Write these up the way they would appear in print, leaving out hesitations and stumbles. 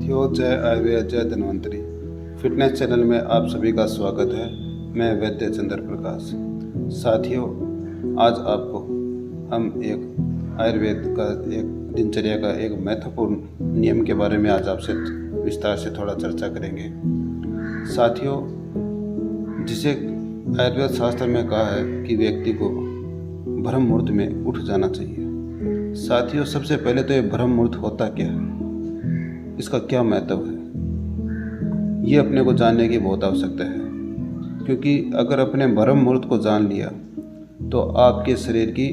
साथियों, जय आयुर्वेद जय धन्वंतरी फिटनेस चैनल में आप सभी का स्वागत है। मैं वैद्य चंद्र प्रकाश। साथियों, आज आपको हम एक आयुर्वेद का एक दिनचर्या का एक महत्वपूर्ण नियम के बारे में आज आपसे विस्तार से थोड़ा चर्चा करेंगे। साथियों, जिसे आयुर्वेद शास्त्र में कहा है कि व्यक्ति को ब्रह्म मुहूर्त में उठ जाना चाहिए। साथियों, सबसे पहले तो ये ब्रह्म मुहूर्त होता क्या है, इसका क्या महत्व है, ये अपने को जानने की बहुत आवश्यकता है। क्योंकि अगर अपने ब्रह्म मुहूर्त को जान लिया तो आपके शरीर की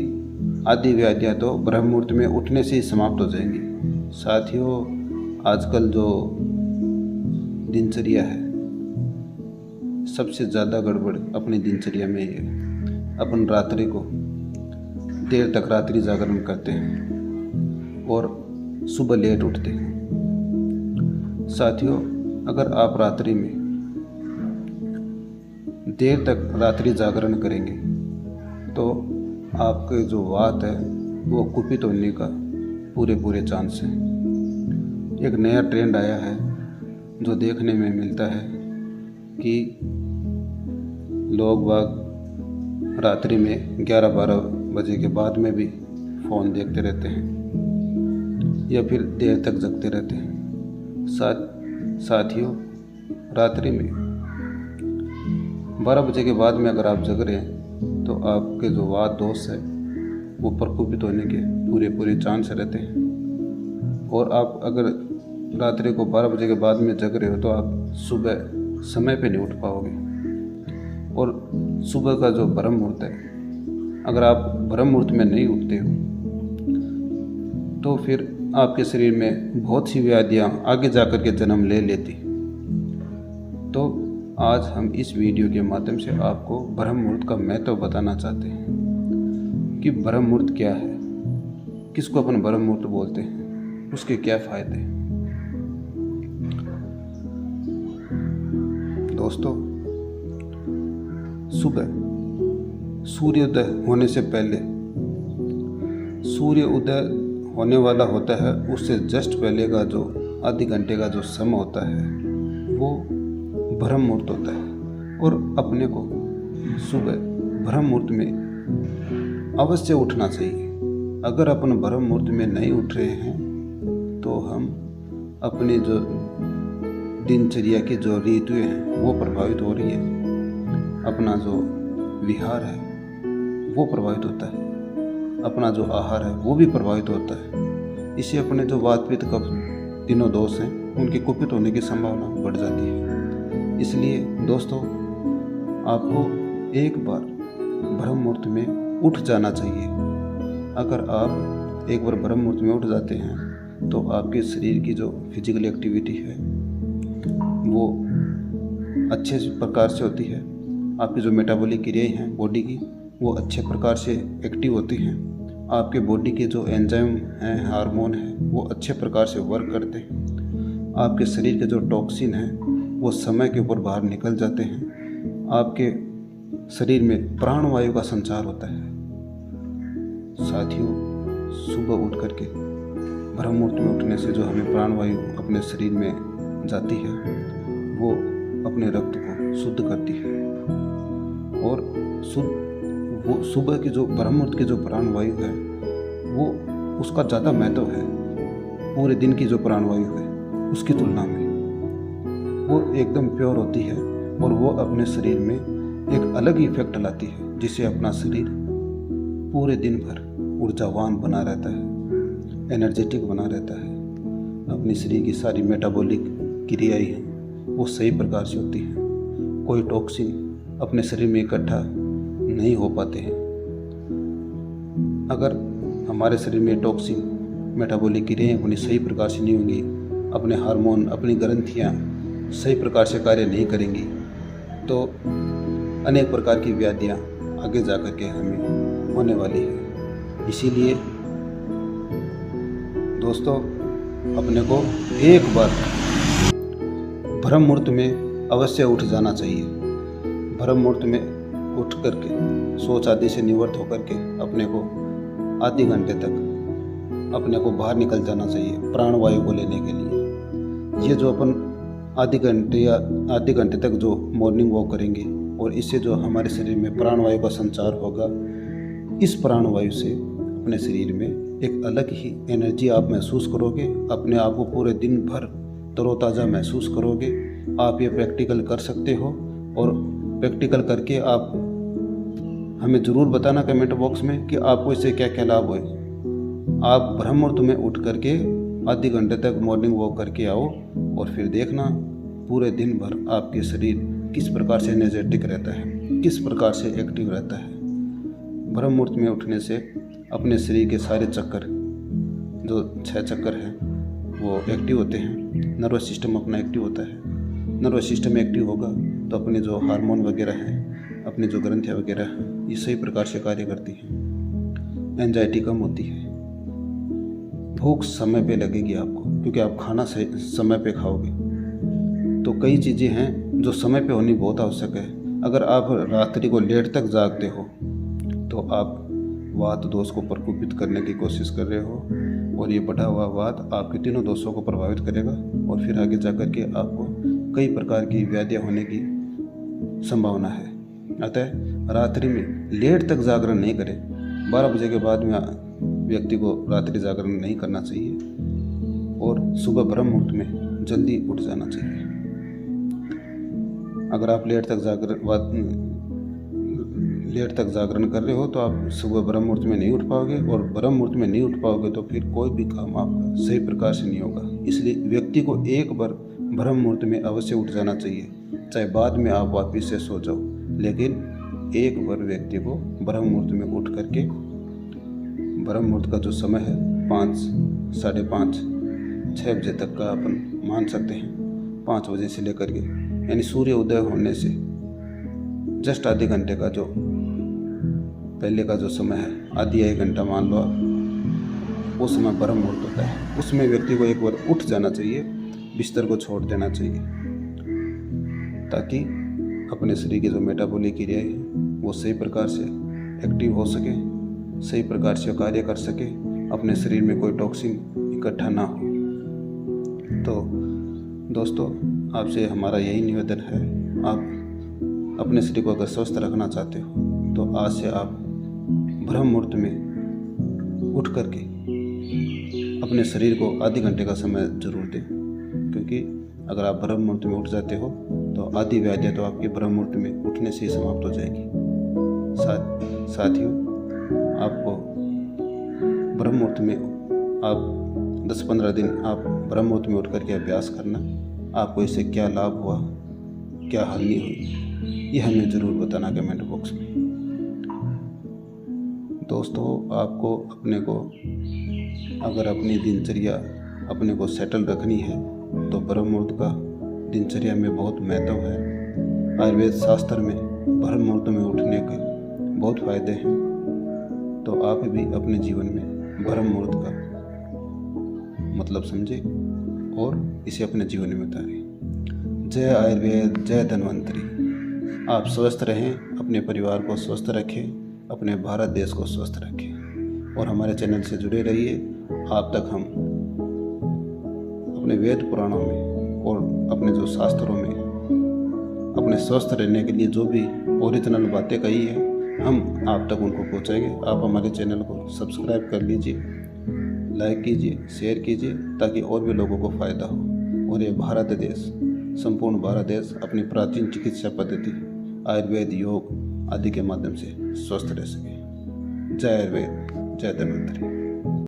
आदि व्याधियाँ तो ब्रह्म मुहूर्त में उठने से ही समाप्त हो जाएंगी। साथियों, आजकल जो दिनचर्या है, सबसे ज़्यादा गड़बड़ अपनी दिनचर्या में है। अपन रात्रि को देर तक रात्रि जागरण करते हैं और सुबह लेट उठते हैं। साथियों, अगर आप रात्रि में देर तक रात्रि जागरण करेंगे तो आपके जो वात है वो कुपित होने का पूरे चांस है। एक नया ट्रेंड आया है जो देखने में मिलता है कि लोग बाग रात्रि में 11-12 बजे के बाद में भी फ़ोन देखते रहते हैं या फिर देर तक जगते रहते हैं। साथियों, रात्रि में 12 बजे के बाद में अगर आप जग रहे हैं तो आपके जो वात दोष है वो प्रकोपित होने के पूरे चांस रहते हैं। और आप अगर रात्रि को 12 बजे के बाद में जग रहे हो तो आप सुबह समय पे नहीं उठ पाओगे। और सुबह का जो ब्रह्म मुहूर्त है, अगर आप ब्रह्म मुहूर्त में नहीं उठते हो तो फिर आपके शरीर में बहुत सी व्याधियाँ आगे जाकर के जन्म ले लेती। तो आज हम इस वीडियो के माध्यम से आपको ब्रह्म मुहूर्त का महत्व बताना चाहते हैं कि ब्रह्म मुहूर्त क्या है, किसको अपन ब्रह्म मुहूर्त बोलते हैं, उसके क्या फायदे हैं। दोस्तों, सुबह सूर्योदय होने से पहले, सूर्य उदय होने वाला होता है उससे जस्ट पहले का जो आधे घंटे का जो समय होता है वो ब्रह्म मुहूर्त होता है। और अपने को सुबह ब्रह्म मुहूर्त में अवश्य उठना चाहिए। अगर अपन ब्रह्म मुहूर्त में नहीं उठ रहे हैं तो हम अपनी जो दिनचर्या की जो ऋतुएं हैं वो प्रभावित हो रही है, अपना जो विहार है वो प्रभावित होता है, अपना जो आहार है वो भी प्रभावित होता है। इससे अपने जो वात पित्त कफ तीनों दोष हैं उनके कुपित होने की संभावना बढ़ जाती है। इसलिए दोस्तों, आपको एक बार ब्रह्म मुहूर्त में उठ जाना चाहिए। अगर आप एक बार ब्रह्म मुहूर्त में उठ जाते हैं तो आपके शरीर की जो फिजिकल एक्टिविटी है वो अच्छे प्रकार से होती है। आपकी जो मेटाबॉलिक क्रियाएं हैं बॉडी की वो अच्छे प्रकार से एक्टिव होती हैं। आपके बॉडी के जो एंजाइम हैं, हार्मोन हैं, वो अच्छे प्रकार से वर्क करते हैं। आपके शरीर के जो टॉक्सिन हैं वो समय के ऊपर बाहर निकल जाते हैं। आपके शरीर में प्राणवायु का संचार होता है। साथियों, सुबह उठ करके ब्रह्म मुहूर्त में उठने से जो हमें प्राणवायु अपने शरीर में जाती है वो अपने रक्त को शुद्ध करती है। और वो सुबह की जो ब्रह्म मुहूर्त की जो प्राणवायु है वो उसका ज़्यादा महत्व है पूरे दिन की जो प्राणवायु है उसकी तुलना में। वो एकदम प्योर होती है और वो अपने शरीर में एक अलग ही इफेक्ट लाती है, जिससे अपना शरीर पूरे दिन भर ऊर्जावान बना रहता है, एनर्जेटिक बना रहता है। अपने शरीर की सारी मेटाबॉलिक क्रियाएं हैं वो सही प्रकार से होती हैं। कोई टॉक्सिन अपने शरीर में इकट्ठा नहीं हो पाते हैं। अगर हमारे शरीर में टॉक्सिन मेटाबॉलिक क्रियाएं अपनी सही प्रकार से नहीं होंगी, अपने हार्मोन, अपनी ग्रंथियां सही प्रकार से कार्य नहीं करेंगी तो अनेक प्रकार की व्याधियां आगे जा कर के हमें होने वाली है। इसीलिए दोस्तों, अपने को एक बार ब्रह्म मुहूर्त में अवश्य उठ जाना चाहिए। ब्रह्म मुहूर्त में उठ करके सोच आदि से निवृत्त होकर के अपने को आधे घंटे तक अपने को बाहर निकल जाना चाहिए प्राणवायु को लेने के लिए। ये जो अपन आधे घंटे या आधे घंटे तक जो मॉर्निंग वॉक करेंगे और इससे जो हमारे शरीर में प्राणवायु का संचार होगा, इस प्राणवायु से अपने शरीर में एक अलग ही एनर्जी आप महसूस करोगे। अपने आप को पूरे दिन भर तरोताज़ा महसूस करोगे। आप ये प्रैक्टिकल कर सकते हो और प्रैक्टिकल करके आप हमें ज़रूर बताना कमेंट बॉक्स में कि आपको इससे क्या क्या लाभ हुए। आप ब्रह्म मुहूर्त में उठ करके आधे घंटे तक मॉर्निंग वॉक करके आओ और फिर देखना पूरे दिन भर आपके शरीर किस प्रकार से एनर्जेटिक रहता है, किस प्रकार से एक्टिव रहता है। ब्रह्म मुहूर्त में उठने से अपने शरीर के सारे चक्कर, जो 6 चक्कर हैं, वो एक्टिव होते हैं। नर्वस सिस्टम अपना एक्टिव होता है। नर्वस सिस्टम एक्टिव होगा तो अपने जो हार्मोन वगैरह हैं, अपनी जो ग्रंथियाँ वगैरह हैं, ये सही प्रकार से कार्य करती हैं। एंजाइटी कम होती है। भूख समय पे लगेगी आपको, क्योंकि आप खाना समय पे खाओगे। तो कई चीज़ें हैं जो समय पे होनी बहुत आवश्यक है। अगर आप रात्रि को लेट तक जागते हो तो आप वात दोष को प्रकोपित करने की कोशिश कर रहे हो और ये बढ़ा हुआ वात आपके तीनों दोषों को प्रभावित करेगा और फिर आगे जाकर के आपको कई प्रकार की व्याधियाँ होने की संभावना है। अतः रात्रि में लेट तक जागरण नहीं करें। 12 बजे के बाद में व्यक्ति को रात्रि जागरण नहीं करना चाहिए और सुबह ब्रह्म मुहूर्त में जल्दी उठ जाना चाहिए। अगर आप लेट तक जागरण कर रहे हो तो आप सुबह ब्रह्म मुहूर्त में नहीं उठ पाओगे और ब्रह्म मुहूर्त में नहीं उठ पाओगे तो फिर कोई भी काम आपका सही प्रकार से नहीं होगा। इसलिए व्यक्ति को एक बार ब्रह्म मुहूर्त में अवश्य उठ जाना चाहिए, चाहे बाद में आप वापिस से सो जाओ, लेकिन एक बार व्यक्ति को ब्रह्म मुहूर्त में उठ करके, ब्रह्म मुहूर्त का जो समय है 5, 5:30, 6 बजे तक का अपन मान सकते हैं। 5 बजे से लेकर के यानी सूर्य उदय होने से जस्ट आधे घंटे का जो पहले का जो समय है, आधी 1 घंटा मान लो आप, वो समय ब्रह्म मुहूर्त होता है। उसमें व्यक्ति को एक बार उठ जाना चाहिए, बिस्तर को छोड़ देना चाहिए, ताकि अपने शरीर की जो मेटाबॉलिक क्रियाएं हैं वो सही प्रकार से एक्टिव हो सके, सही प्रकार से कार्य कर सके, अपने शरीर में कोई टॉक्सिन इकट्ठा ना हो। तो दोस्तों, आपसे हमारा यही निवेदन है, आप अपने शरीर को अगर स्वस्थ रखना चाहते हो तो आज से आप ब्रह्म मुहूर्त में उठ करके अपने शरीर को आधे घंटे का समय जरूर दें, क्योंकि अगर आप ब्रह्म मुहूर्त में उठ जाते हो तो आधी व्याधियाँ तो आपकी ब्रह्म मुहूर्त में उठने से ही समाप्त हो जाएगी। साथियों, आपको ब्रह्म मुहूर्त में आप 10-15 दिन आप ब्रह्म मुहूर्त में उठ करके अभ्यास करना। आपको इससे क्या लाभ हुआ, क्या हानि हुई, ये हमें ज़रूर बताना कमेंट बॉक्स में। दोस्तों, आपको अपने को अगर अपनी दिनचर्या अपने को सेटल रखनी है तो ब्रह्म मुहूर्त का दिनचर्या में बहुत महत्व है। आयुर्वेद शास्त्र में ब्रह्म मुहूर्त में उठने के बहुत फायदे हैं। तो आप भी अपने जीवन में ब्रह्म मुहूर्त का मतलब समझे और इसे अपने जीवन में उतारें। जय आयुर्वेद, जय धन्वंतरी। आप स्वस्थ रहें, अपने परिवार को स्वस्थ रखें, अपने भारत देश को स्वस्थ रखें और हमारे चैनल से जुड़े रहिए। आप तक हम अपने वेद पुराणों में और अपने जो शास्त्रों में अपने स्वस्थ रहने के लिए जो भी ओरिजिनल बातें कही है, हम आप तक उनको पहुंचाएंगे। आप हमारे चैनल को सब्सक्राइब कर लीजिए, लाइक कीजिए, शेयर कीजिए, ताकि और भी लोगों को फ़ायदा हो और ये भारत देश, संपूर्ण भारत देश अपनी प्राचीन चिकित्सा पद्धति आयुर्वेद, योग आदि के माध्यम से स्वस्थ रह सके। जय आयुर्वेद, जय धन्वंतरी।